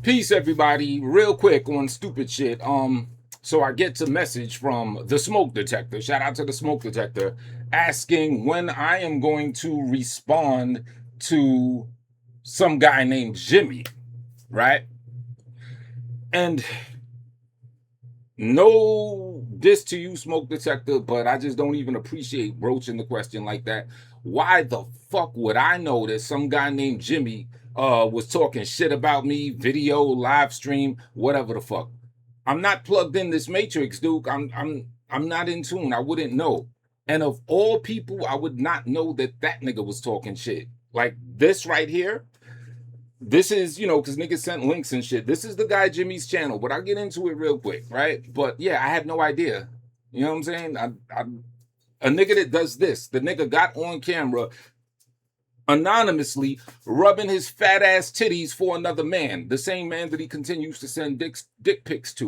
Peace, everybody. Real quick on stupid shit. So I get a message from the smoke detector. Shout out to the smoke detector, asking when I am going to respond to some guy named Jimmy, right? And no diss to you, smoke detector, but I just don't even appreciate broaching the question like that. Why the fuck would I know that some guy named Jimmy was talking shit about me, video, live stream, whatever the fuck? I'm not plugged in this matrix, Duke. I'm not in tune. I wouldn't know. And of all people, I would not know that that nigga was talking shit. Like this right here, this is, because niggas sent links and shit. This is the guy Jimmy's channel, but I'll get into it real quick, right? But yeah, I had no idea. You know what I'm saying? A nigga that does this, the nigga got on camera anonymously rubbing his fat ass titties for another man, the same man that he continues to send dick pics to.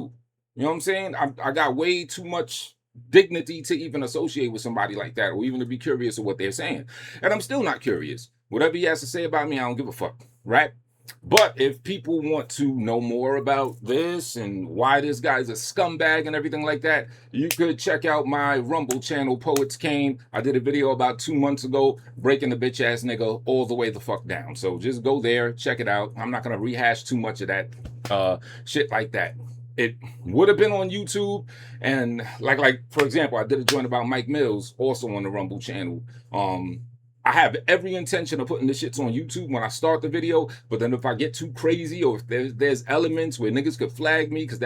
You know what I'm saying? I got way too much dignity to even associate with somebody like that, or even to be curious of what they're saying. And I'm still not curious. Whatever he has to say about me, I don't give a fuck, right? But if people want to know more about this and why this guy's a scumbag and everything like that, you could check out my Rumble channel, Poets Kane. I did a video about 2 months ago breaking the bitch ass nigga all the way the fuck down. So just go there, check it out. I'm not going to rehash too much of that shit like that. It would have been on YouTube, and like for example, I did a joint about Mike Mills, also on the Rumble channel. I have every intention of putting the shits on YouTube when I start the video, but then if I get too crazy, or if there's elements where niggas could flag me, because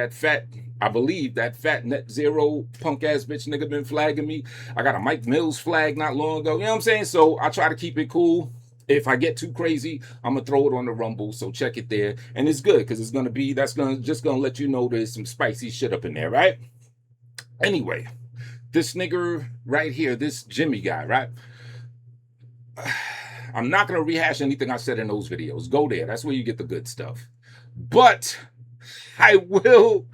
I believe that fat net zero punk ass bitch nigga been flagging me. I got a Mike Mills flag not long ago, you know what I'm saying? So I try to keep it cool. If I get too crazy, I'm gonna throw it on the Rumble, so check it there. And it's good, because it's just gonna let you know there's some spicy shit up in there, right? Anyway, this nigga right here, this Jimmy guy, right? I'm not going to rehash anything I said in those videos. Go there. That's where you get the good stuff. But I will.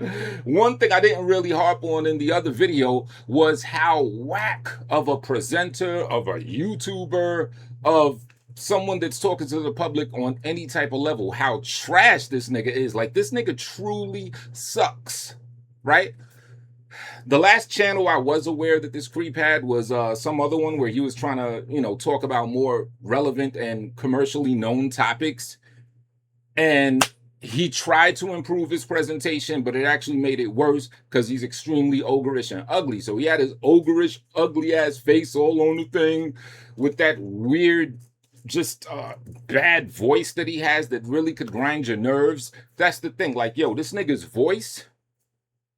One thing I didn't really harp on in the other video was how whack of a presenter, of a YouTuber, of someone that's talking to the public on any type of level, how trash this nigga is. Like, this nigga truly sucks, right? The last channel I was aware that this creep had was some other one where he was trying to, talk about more relevant and commercially known topics. And he tried to improve his presentation, but it actually made it worse because he's extremely ogreish and ugly. So he had his ogreish, ugly ass face all on the thing with that weird, just bad voice that he has that really could grind your nerves. That's the thing. Like, yo, this nigga's voice.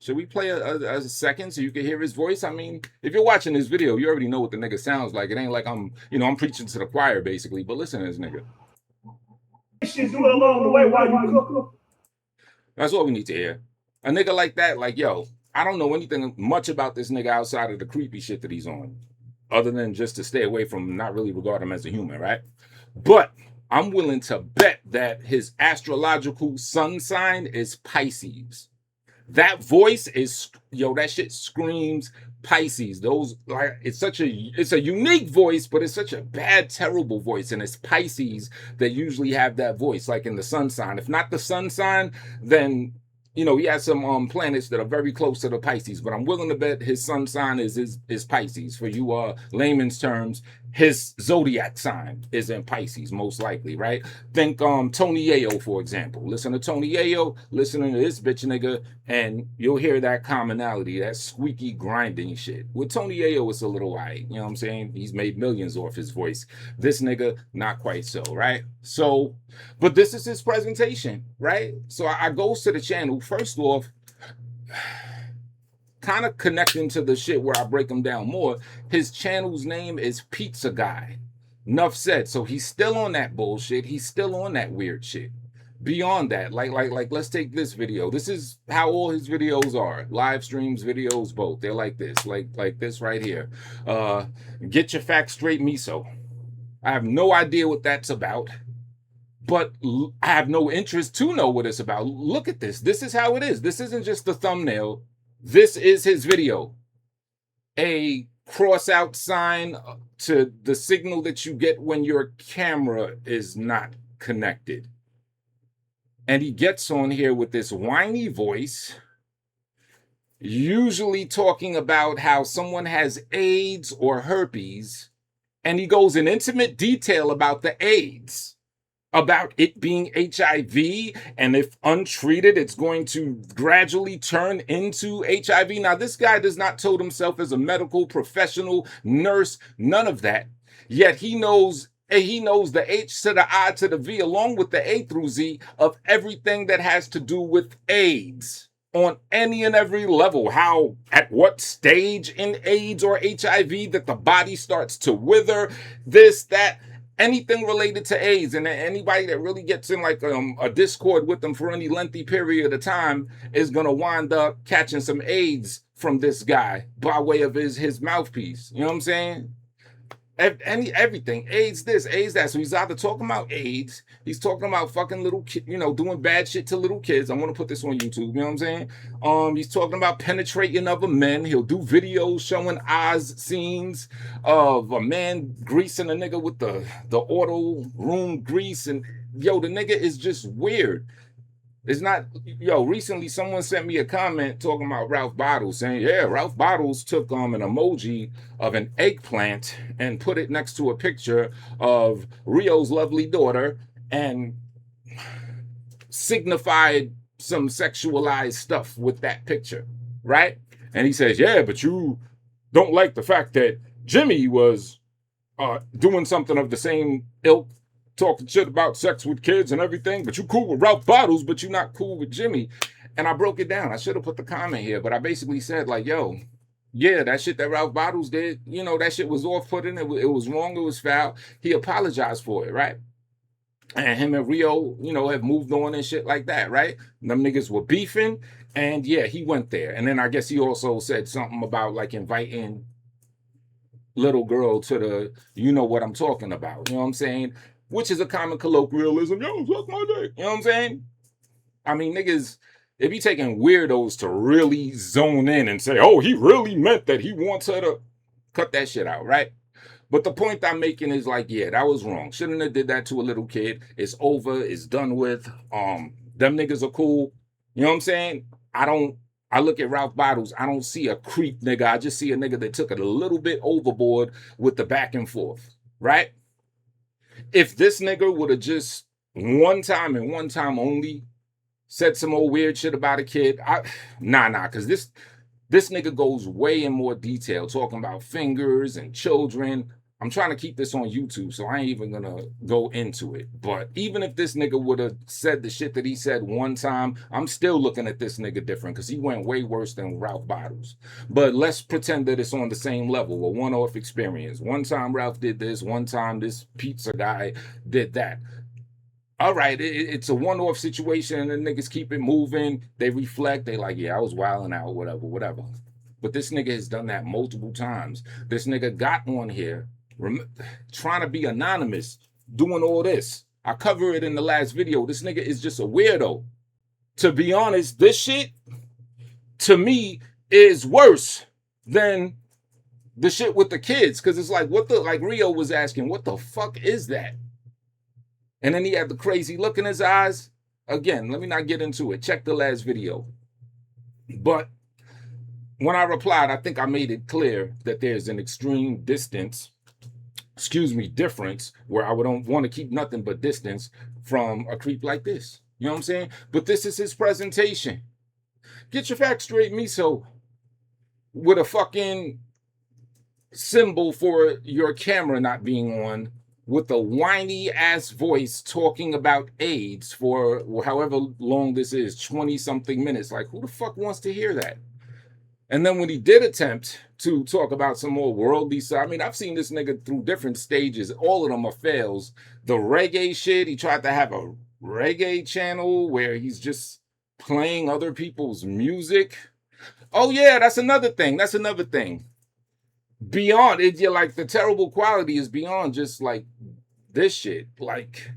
Should we play a second so you can hear his voice? I mean, if you're watching this video, you already know what the nigga sounds like. It ain't like I'm preaching to the choir, basically. But listen to this nigga. Do it along the way while you cook. That's all we need to hear. A nigga like that, like, yo, I don't know anything much about this nigga outside of the creepy shit that he's on, other than just to stay away from, not really regard him as a human, right? But I'm willing to bet that his astrological sun sign is Pisces. That voice is, that shit screams Pisces. Those, like, it's a unique voice, but it's such a bad, terrible voice. And it's Pisces that usually have that voice, like in the sun sign. If not the sun sign, then, he has some planets that are very close to the Pisces. But I'm willing to bet his sun sign is Pisces. For you layman's terms, his zodiac sign is in Pisces, most likely, right? Think Tony Yayo, for example. Listen to Tony Yayo, listening to this bitch nigga, and you'll hear that commonality, that squeaky grinding shit. With Tony Yayo, it's a little white, you know what I'm saying? He's made millions off his voice. This nigga, not quite so, right? So, but this is his presentation, right? So I goes to the channel, first off, kind of connecting to the shit where I break them down more. His channel's name is Pizza Guy. Enough said. So he's still on that bullshit. He's still on that weird shit. Beyond that, like, let's take this video. This is how all his videos are. Live streams, videos, both. They're like this, like this right here. Get your facts straight, miso. I have no idea what that's about, but I have no interest to know what it's about. Look at this. This is how it is. This isn't just the thumbnail. This is his video. A cross out sign to the signal that you get when your camera is not connected. And he gets on here with this whiny voice, usually talking about how someone has AIDS or herpes, and he goes in intimate detail about the AIDS, about it being HIV, and if untreated, it's going to gradually turn into HIV. Now, this guy does not tote himself as a medical professional, nurse, none of that. Yet he knows the H to the I to the V, along with the A through Z of everything that has to do with AIDS on any and every level. How, at what stage in AIDS or HIV that the body starts to wither, this, that, anything related to AIDS. And anybody that really gets in like a discord with them for any lengthy period of time is going to wind up catching some AIDS from this guy by way of his mouthpiece. You know what I'm saying? Everything, AIDS this, AIDS that. So he's either talking about AIDS, he's talking about fucking little kids, doing bad shit to little kids. I'm gonna put this on YouTube, you know what I'm saying? He's talking about penetrating other men. He'll do videos showing Oz scenes of a man greasing a nigga with the auto room grease, and the nigga is just weird. It's not, recently someone sent me a comment talking about Ralph Bottles, saying, yeah, Ralph Bottles took an emoji of an eggplant and put it next to a picture of Rio's lovely daughter and signified some sexualized stuff with that picture, right? And he says, yeah, but you don't like the fact that Jimmy was doing something of the same ilk, talking shit about sex with kids and everything, but you cool with Ralph Bottles, but you're not cool with Jimmy. And I broke it down. I should have put the comment here, but I basically said, like, yo, yeah, that shit that Ralph Bottles did, that shit was off-putting. It was wrong. It was foul. He apologized for it, right? And him and Rio, have moved on and shit like that, right? Them niggas were beefing, and yeah, he went there. And then I guess he also said something about, like, inviting little girl to the, what I'm talking about. You know what I'm saying? Which is a common colloquialism. Yo, suck my dick. You know what I'm saying? I mean, niggas, they be taking weirdos to really zone in and say, oh, he really meant that he wants her to cut that shit out, right? But the point I'm making is like, yeah, that was wrong. Shouldn't have did that to a little kid. It's over. It's done with. Them niggas are cool. You know what I'm saying? I look at Ralph Bottles. I don't see a creep nigga. I just see a nigga that took it a little bit overboard with the back and forth, right? If this nigga would have just one time and one time only said some old weird shit about a kid, because this nigga goes way in more detail, talking about fingers and children. I'm trying to keep this on YouTube, so I ain't even gonna go into it. But even if this nigga would have said the shit that he said one time, I'm still looking at this nigga different, because he went way worse than Ralph Bottles. But let's pretend that it's on the same level, a one-off experience. One time Ralph did this, one time this pizza guy did that. All right, it's a one-off situation, and the niggas keep it moving. They reflect. They like, yeah, I was wilding out, whatever. But this nigga has done that multiple times. This nigga got on here trying to be anonymous, doing all this. I cover it in the last video. This nigga is just a weirdo. To be honest, this shit, to me, is worse than the shit with the kids. Because it's like, like Rio was asking, what the fuck is that? And then he had the crazy look in his eyes. Again, let me not get into it. Check the last video. But when I replied, I think I made it clear that there's an extreme difference where I don't want to keep nothing but distance from a creep like this. You know what I'm saying? But this is his presentation. Get your facts straight, Miso, with a fucking symbol for your camera not being on, with a whiny ass voice talking about AIDS for however long this is, 20 something minutes. Like, who the fuck wants to hear that? And then when he did attempt to talk about some more worldly stuff, I mean, I've seen this nigga through different stages. All of them are fails. The reggae shit, he tried to have a reggae channel where he's just playing other people's music. Oh yeah, that's another thing. Beyond it, you're like, the terrible quality is beyond just like this shit. Like,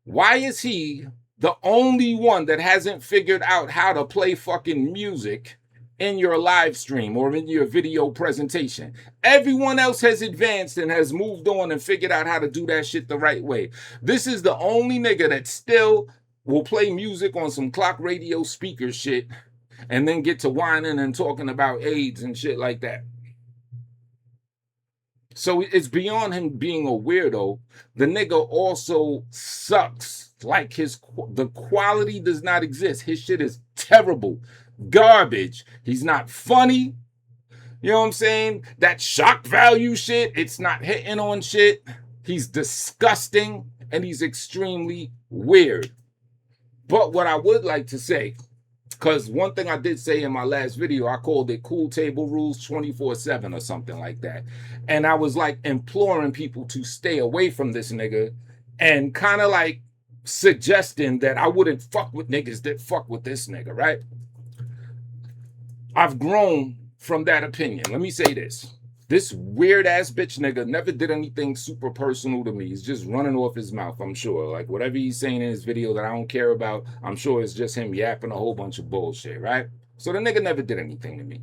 why is he the only one that hasn't figured out how to play fucking music in your live stream or in your video presentation? Everyone else has advanced and has moved on and figured out how to do that shit the right way. This is the only nigga that still will play music on some clock radio speaker shit and then get to whining and talking about AIDS and shit like that. So it's beyond him being a weirdo. The nigga also sucks. Like the quality does not exist. His shit is terrible, garbage. He's not funny. You know what I'm saying? That shock value shit, it's not hitting on shit. He's disgusting and he's extremely weird. But what I would like to say, because one thing I did say in my last video, I called it Cool Table Rules 24/7 or something like that. And I was like imploring people to stay away from this nigga and kind of like suggesting that I wouldn't fuck with niggas that fuck with this nigga, right? I've grown from that opinion. Let me say this. This weird ass bitch nigga never did anything super personal to me. He's just running off his mouth, I'm sure. Like whatever he's saying in his video that I don't care about, I'm sure it's just him yapping a whole bunch of bullshit, right? So the nigga never did anything to me.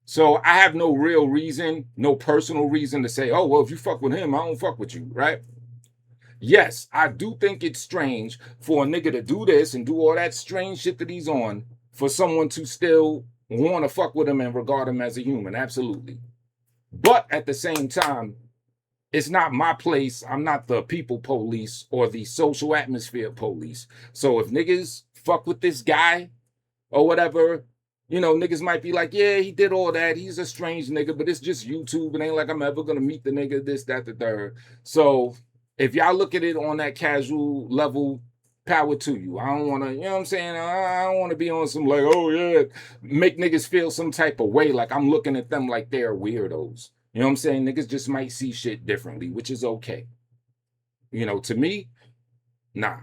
So I have no real reason, no personal reason to say, oh, well, if you fuck with him, I don't fuck with you, right? Yes, I do think it's strange for a nigga to do this and do all that strange shit that he's on for someone to still want to fuck with him and regard him as a human. Absolutely. But at the same time, it's not my place. I'm not the people police or the social atmosphere police. So if niggas fuck with this guy or whatever, you know, niggas might be like, yeah, he did all that. He's a strange nigga, but it's just YouTube. It ain't like I'm ever going to meet the nigga, this, that, the third. So if y'all look at it on that casual level, power to you. I don't want to, you know what I'm saying? I don't want to be on some like, oh yeah, make niggas feel some type of way. Like I'm looking at them like they're weirdos. You know what I'm saying? Niggas just might see shit differently, which is okay. You know, to me, nah.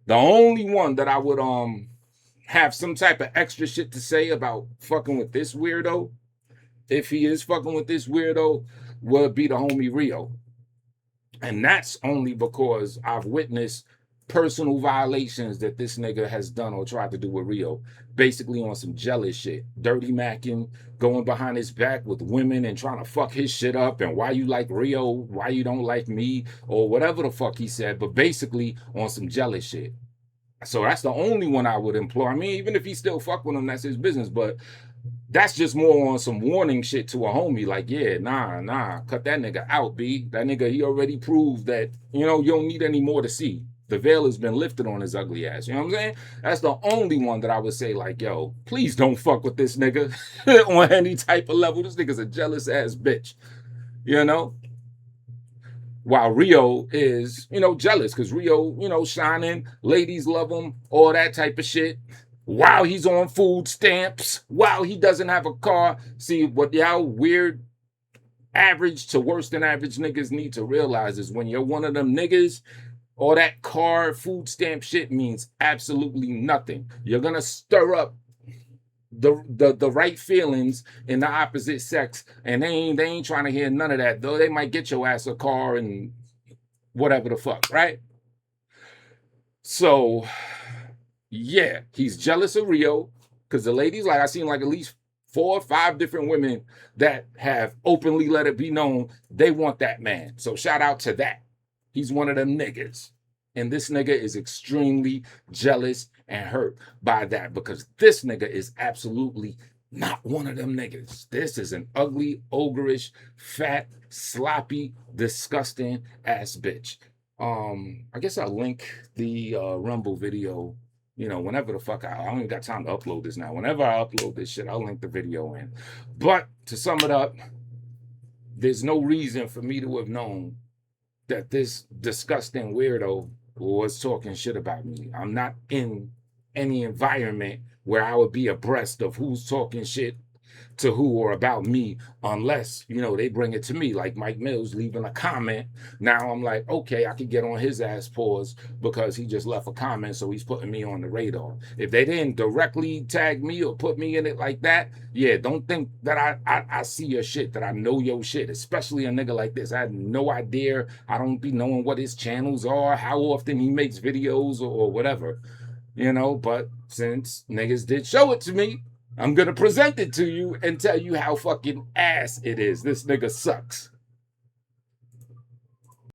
The only one that I would have some type of extra shit to say about fucking with this weirdo, if he is fucking with this weirdo, would be the homie Rio. And that's only because I've witnessed personal violations that this nigga has done or tried to do with Rio, basically on some jealous shit, dirty macking, going behind his back with women and trying to fuck his shit up, and why you like Rio, why you don't like me, or whatever the fuck he said, but basically on some jealous shit. So that's the only one I would implore. I mean, even if he still fuck with him, that's his business, but that's just more on some warning shit to a homie. Like, yeah, nah, cut that nigga out, B. That nigga, he already proved that, you know, you don't need any more to see. The veil has been lifted on his ugly ass. You know what I'm saying? That's the only one that I would say, like, yo, please don't fuck with this nigga on any type of level. This nigga's a jealous ass bitch. You know? While Rio is, you know, jealous because Rio, you know, shining, ladies love him, all that type of shit. While he's on food stamps, while he doesn't have a car. See, what y'all weird average to worse than average niggas need to realize is when you're one of them niggas, all that car food stamp shit means absolutely nothing. You're gonna stir up the right feelings in the opposite sex, and they ain't trying to hear none of that. Though they might get your ass a car and whatever the fuck, right? So yeah, he's jealous of Rio because the ladies, like I seen like at least 4 or 5 different women that have openly let it be known they want that man. So shout out to that. He's one of them niggas. And this nigga is extremely jealous and hurt by that because this nigga is absolutely not one of them niggas. This is an ugly, ogreish, fat, sloppy, disgusting ass bitch. I guess I'll link the Rumble video, you know, whenever the fuck I don't even got time to upload this now. Whenever I upload this shit, I'll link the video in. But to sum it up, there's no reason for me to have known that this disgusting weirdo was talking shit about me. I'm not in any environment where I would be abreast of who's talking shit to who or about me, unless, you know, they bring it to me, like Mike Mills leaving a comment. Now I'm like, okay, I could get on his ass pause because he just left a comment, so he's putting me on the radar. If they didn't directly tag me or put me in it like that, yeah, don't think that I see your shit, that I know your shit, especially a nigga like this. I had no idea. I don't be knowing what his channels are, how often he makes videos or whatever, you know, but since niggas did show it to me, I'm going to present it to you and tell you how fucking ass it is. This nigga sucks.